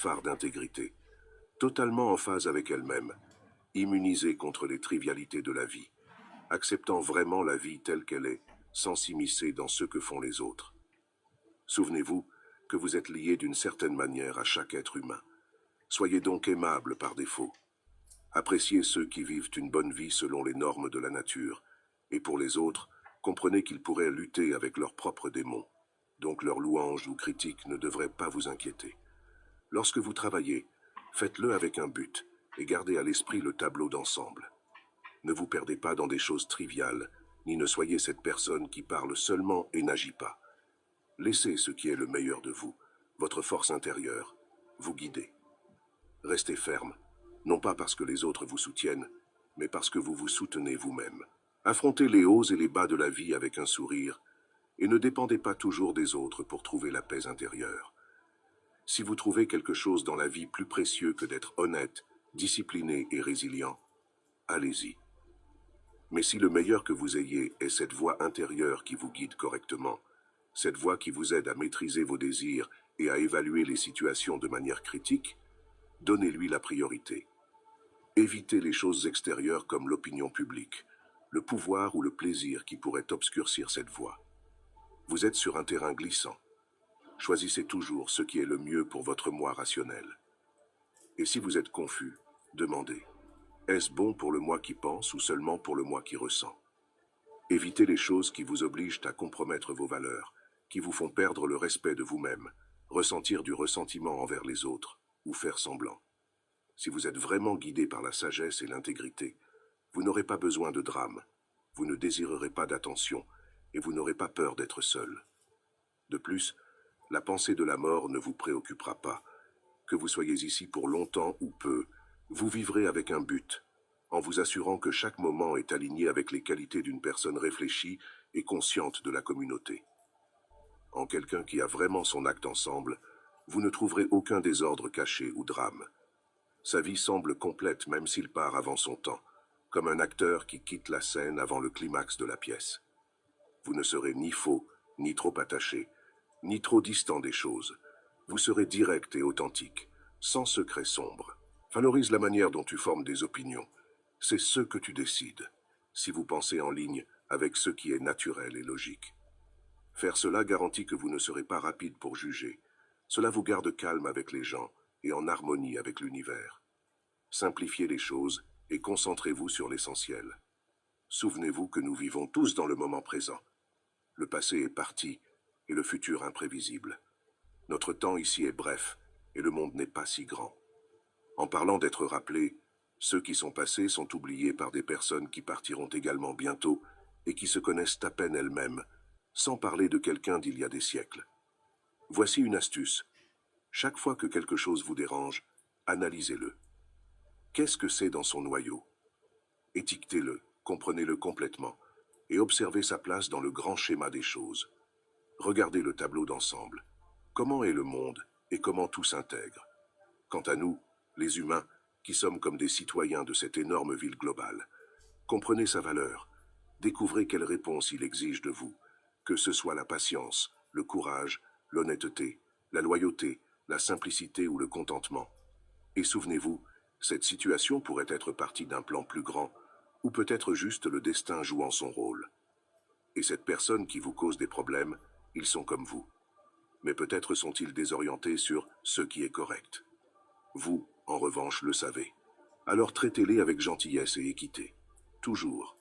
phare d'intégrité, totalement en phase avec elle-même, immunisée contre les trivialités de la vie, acceptant vraiment la vie telle qu'elle est, sans s'immiscer dans ce que font les autres. Souvenez-vous que vous êtes lié d'une certaine manière à chaque être humain. Soyez donc aimable par défaut. Appréciez ceux qui vivent une bonne vie selon les normes de la nature, et pour les autres, comprenez qu'ils pourraient lutter avec leurs propres démons. Donc leurs louanges ou critiques ne devraient pas vous inquiéter. Lorsque vous travaillez, faites-le avec un but, et gardez à l'esprit le tableau d'ensemble. Ne vous perdez pas dans des choses triviales, ni ne soyez cette personne qui parle seulement et n'agit pas. Laissez ce qui est le meilleur de vous, votre force intérieure, vous guider. Restez ferme, non pas parce que les autres vous soutiennent, mais parce que vous vous soutenez vous-même. Affrontez les hauts et les bas de la vie avec un sourire, et ne dépendez pas toujours des autres pour trouver la paix intérieure. Si vous trouvez quelque chose dans la vie plus précieux que d'être honnête, discipliné et résilient, allez-y. Mais si le meilleur que vous ayez est cette voix intérieure qui vous guide correctement, cette voix qui vous aide à maîtriser vos désirs et à évaluer les situations de manière critique, donnez-lui la priorité. Évitez les choses extérieures comme l'opinion publique, le pouvoir ou le plaisir qui pourraient obscurcir cette voie. Vous êtes sur un terrain glissant. Choisissez toujours ce qui est le mieux pour votre moi rationnel. Et si vous êtes confus, demandez, est-ce bon pour le moi qui pense ou seulement pour le moi qui ressent? Évitez les choses qui vous obligent à compromettre vos valeurs, qui vous font perdre le respect de vous-même, ressentir du ressentiment envers les autres, ou faire semblant. Si vous êtes vraiment guidé par la sagesse et l'intégrité, vous n'aurez pas besoin de drame, vous ne désirerez pas d'attention, et vous n'aurez pas peur d'être seul. De plus, la pensée de la mort ne vous préoccupera pas. Que vous soyez ici pour longtemps ou peu, vous vivrez avec un but, en vous assurant que chaque moment est aligné avec les qualités d'une personne réfléchie et consciente de la communauté. En quelqu'un qui a vraiment son acte ensemble, vous ne trouverez aucun désordre caché ou drame. Sa vie semble complète même s'il part avant son temps, comme un acteur qui quitte la scène avant le climax de la pièce. Vous ne serez ni faux, ni trop attaché, ni trop distant des choses. Vous serez direct et authentique, sans secret sombre. Valorise la manière dont tu formes des opinions. C'est ce que tu décides, si vous pensez en ligne avec ce qui est naturel et logique. Faire cela garantit que vous ne serez pas rapide pour juger. Cela vous garde calme avec les gens et en harmonie avec l'univers. Simplifiez les choses et concentrez-vous sur l'essentiel. Souvenez-vous que nous vivons tous dans le moment présent. Le passé est parti et le futur imprévisible. Notre temps ici est bref et le monde n'est pas si grand. En parlant d'être rappelés, ceux qui sont passés sont oubliés par des personnes qui partiront également bientôt et qui se connaissent à peine elles-mêmes, sans parler de quelqu'un d'il y a des siècles. Voici une astuce. Chaque fois que quelque chose vous dérange, analysez-le. Qu'est-ce que c'est dans son noyau? Étiquetez-le, comprenez-le complètement, et observez sa place dans le grand schéma des choses. Regardez le tableau d'ensemble. Comment est le monde et comment tout s'intègre? Quant à nous, les humains, qui sommes comme des citoyens de cette énorme ville globale, comprenez sa valeur, découvrez quelles réponses il exige de vous, que ce soit la patience, le courage, l'honnêteté, la loyauté, la simplicité ou le contentement. Et souvenez-vous, cette situation pourrait être partie d'un plan plus grand, ou peut-être juste le destin jouant son rôle. Et cette personne qui vous cause des problèmes, ils sont comme vous. Mais peut-être sont-ils désorientés sur ce qui est correct. Vous, en revanche, le savez. Alors traitez-les avec gentillesse et équité. Toujours.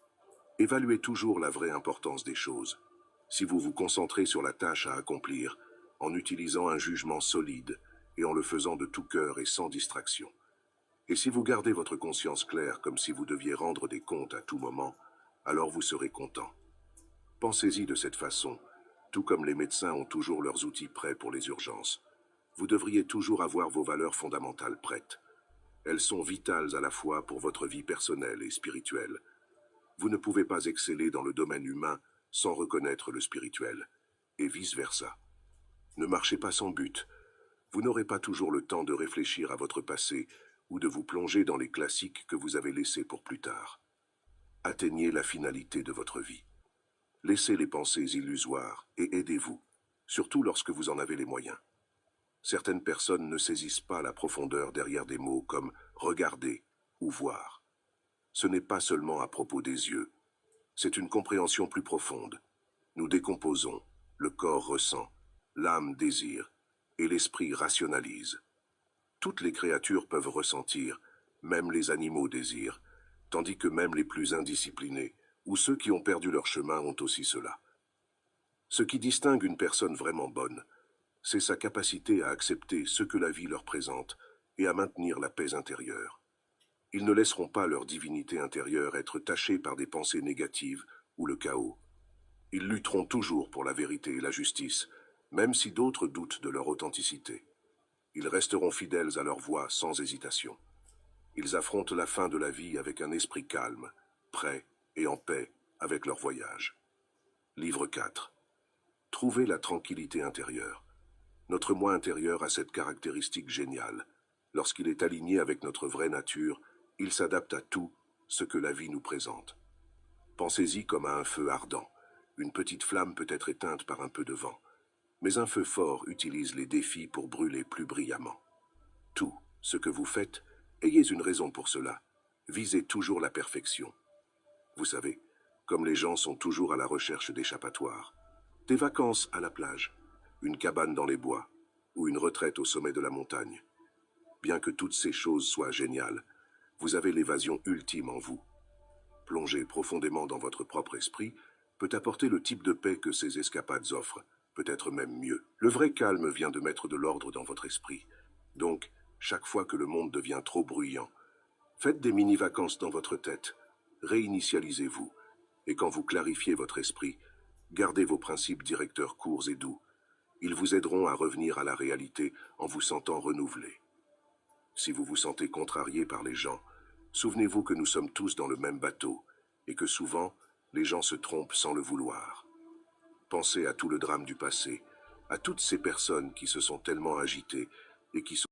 Évaluez toujours la vraie importance des choses. Si vous vous concentrez sur la tâche à accomplir, en utilisant un jugement solide et en le faisant de tout cœur et sans distraction. Et si vous gardez votre conscience claire comme si vous deviez rendre des comptes à tout moment, alors vous serez content. Pensez-y de cette façon, tout comme les médecins ont toujours leurs outils prêts pour les urgences. Vous devriez toujours avoir vos valeurs fondamentales prêtes. Elles sont vitales à la fois pour votre vie personnelle et spirituelle. Vous ne pouvez pas exceller dans le domaine humain sans reconnaître le spirituel, et vice-versa. Ne marchez pas sans but. Vous n'aurez pas toujours le temps de réfléchir à votre passé ou de vous plonger dans les classiques que vous avez laissés pour plus tard. Atteignez la finalité de votre vie. Laissez les pensées illusoires et aidez-vous, surtout lorsque vous en avez les moyens. Certaines personnes ne saisissent pas la profondeur derrière des mots comme regarder ou voir. Ce n'est pas seulement à propos des yeux, c'est une compréhension plus profonde. Nous décomposons, le corps ressent, l'âme désire, et l'esprit rationalise. Toutes les créatures peuvent ressentir, même les animaux désirent, tandis que même les plus indisciplinés, ou ceux qui ont perdu leur chemin ont aussi cela. Ce qui distingue une personne vraiment bonne, c'est sa capacité à accepter ce que la vie leur présente et à maintenir la paix intérieure. Ils ne laisseront pas leur divinité intérieure être tachée par des pensées négatives ou le chaos. Ils lutteront toujours pour la vérité et la justice, même si d'autres doutent de leur authenticité. Ils resteront fidèles à leur voie sans hésitation. Ils affrontent la fin de la vie avec un esprit calme, prêt et en paix avec leur voyage. Livre 4. Trouver la tranquillité intérieure. Notre moi intérieur a cette caractéristique géniale. Lorsqu'il est aligné avec notre vraie nature, il s'adapte à tout ce que la vie nous présente. Pensez-y comme à un feu ardent. Une petite flamme peut être éteinte par un peu de vent, mais un feu fort utilise les défis pour brûler plus brillamment. Tout ce que vous faites, ayez une raison pour cela. Visez toujours la perfection. Vous savez, comme les gens sont toujours à la recherche d'échappatoires, des vacances à la plage, une cabane dans les bois, ou une retraite au sommet de la montagne. Bien que toutes ces choses soient géniales, vous avez l'évasion ultime en vous. Plonger profondément dans votre propre esprit peut apporter le type de paix que ces escapades offrent, peut-être même mieux. Le vrai calme vient de mettre de l'ordre dans votre esprit. Donc, chaque fois que le monde devient trop bruyant, faites des mini-vacances dans votre tête, réinitialisez-vous, et quand vous clarifiez votre esprit, gardez vos principes directeurs courts et doux. Ils vous aideront à revenir à la réalité en vous sentant renouvelé. Si vous vous sentez contrarié par les gens, souvenez-vous que nous sommes tous dans le même bateau, et que souvent, les gens se trompent sans le vouloir. Pensez à tout le drame du passé, à toutes ces personnes qui se sont tellement agitées et qui sont